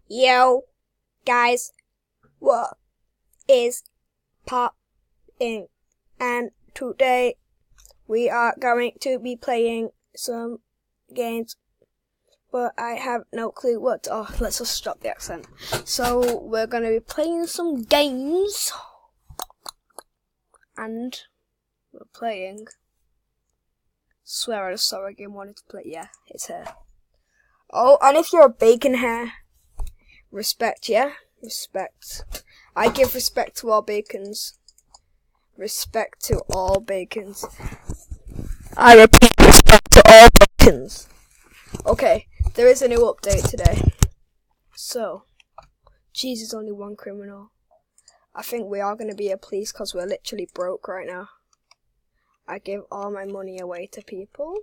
Yo, guys, what is popping? And today we are going to be playing some games, but I have no clue what. Oh, let's just stop the accent. So we're going to be playing some games, and we're playing. Swear I just saw a game I wanted to play. Yeah, it's her. Oh, and if you're a bacon hair. Respect, yeah? Respect. I give respect to all bacons. Respect to all bacons. I repeat, respect to all bacons. Okay, there is a new update today. So, geez, there's only one criminal. I think we are going to be a police because we're literally broke right now. I give all my money away to people.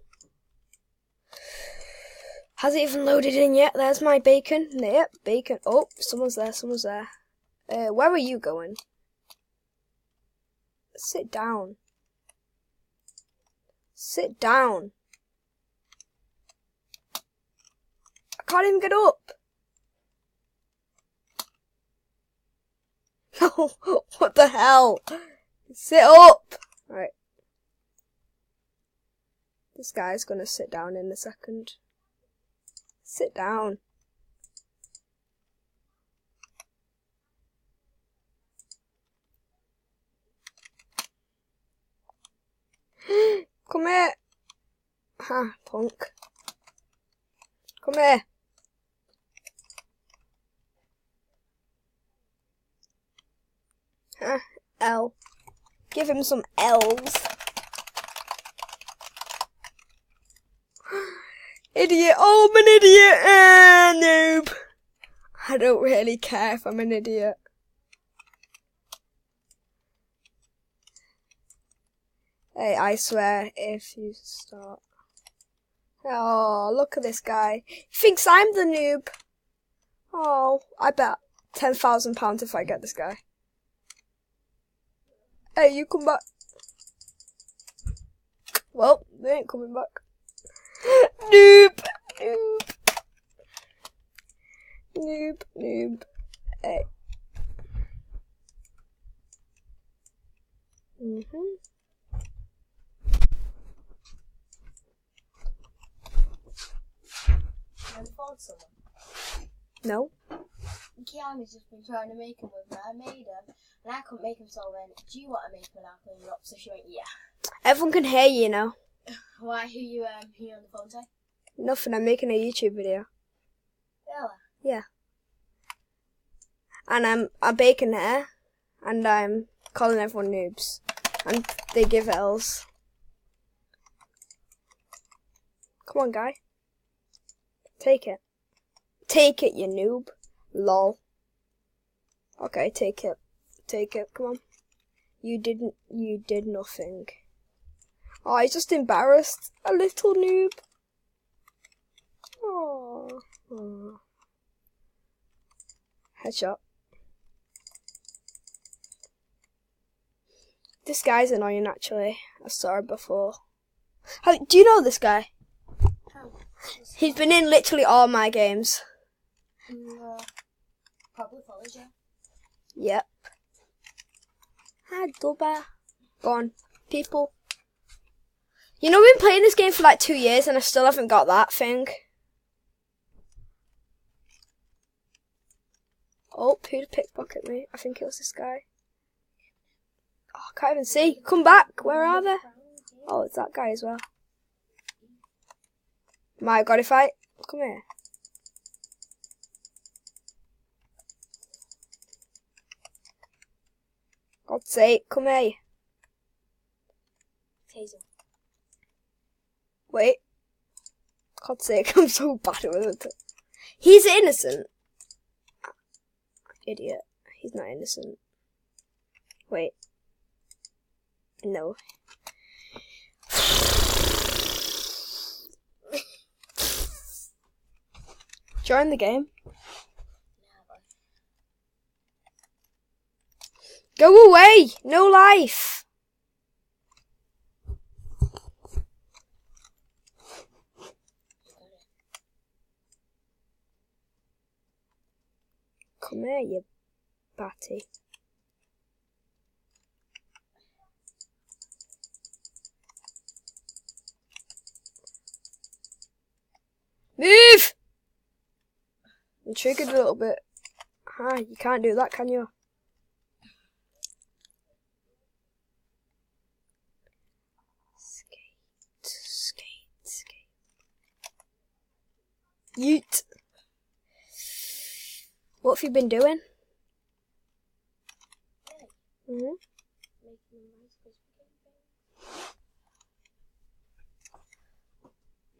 Has it even loaded in yet? There's my bacon. Yep, bacon. Oh, someone's there, someone's there. Where are you going? Sit down. Sit down. I can't even get up. No, what the hell? Sit up. Right. This guy's gonna sit down in a second. Sit down. Come here. Ha, punk. Come here. Ha, L. Give him some L's. Idiot. Oh, I'm an idiot. Noob. I don't really care if I'm an idiot. Hey, I swear, if you start. Oh, look at this guy. He thinks I'm the noob. Oh, I bet £10,000 if I get this guy. Hey, you come back. Well, they ain't coming back. Noob. Noob. Noob. Noob. Hey. No. Kiana's just been trying to make him with me. I made him, and I couldn't make him, so I went, do you want to make him without cleaning up? So she went, yeah. Everyone can hear you now. Why? Who you on the phone to? Nothing, I'm making a YouTube video. Really? Yeah. And I'm baking hair, and I'm calling everyone noobs. And they give L's. Come on, guy. Take it. Take it, you noob. Lol. Okay, take it. Take it, come on. You did nothing. Oh, he's just embarrassed. A little noob. Oh. Headshot. This guy's annoying, actually. I saw him before. Do you know this guy? He's been in literally all my games. Probably follows you. Yep. Hi, Duba. Go on, people. You know, we've been playing this game for like 2 years and I still haven't got that thing. Oh, who'd pickpocket me? I think it was this guy. Oh, I can't even see. Come back. Where are they? Oh, it's that guy as well. My God, if I... Come here. God's sake, come here. Taser. Wait. God's sake, I'm so bad with it. He's innocent. Idiot. He's not innocent. Wait. No. Join the game. Go away! No life! Come here, you batty. Move! I'm triggered a little bit. Ah, you can't do that, can you? Skate. Yeet. What have you been doing?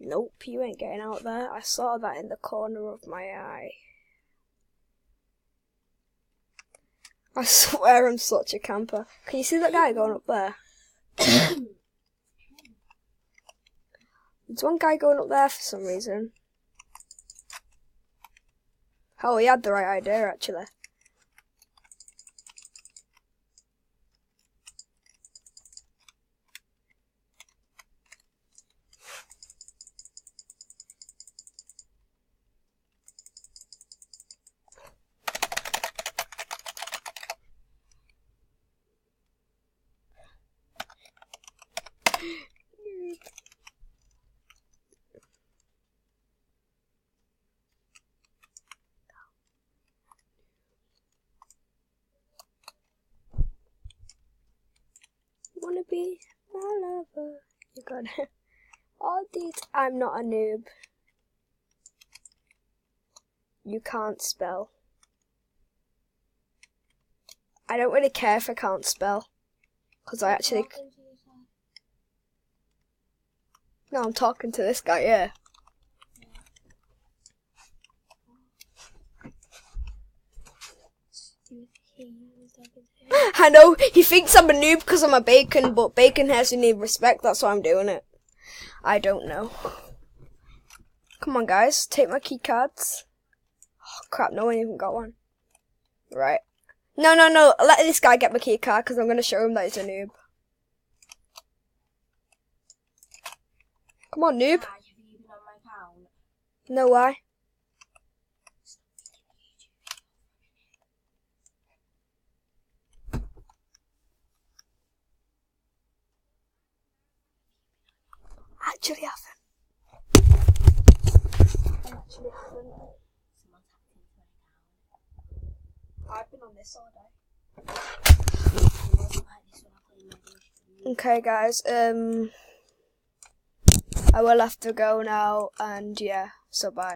Nope, you ain't getting out there. I saw that in the corner of my eye. I swear I'm such a camper. Can you see that guy going up there? There's one guy going up there for some reason. Oh, he had the right idea, actually. Wanna be my lover? You got it. All these. I'm not a noob. You can't spell. I don't really care if I can't spell, because I actually. No, I'm talking to this guy. Yeah. I know, he thinks I'm a noob because I'm a bacon, but bacon has to need respect, that's why I'm doing it. I don't know. Come on guys, take my key cards. Oh crap, no one even got one. Right. No, let this guy get my key card because I'm going to show him that he's a noob. Come on, noob. No, why? Actually haven't. I've been on this all day. Okay guys, I will have to go now, and yeah, so bye.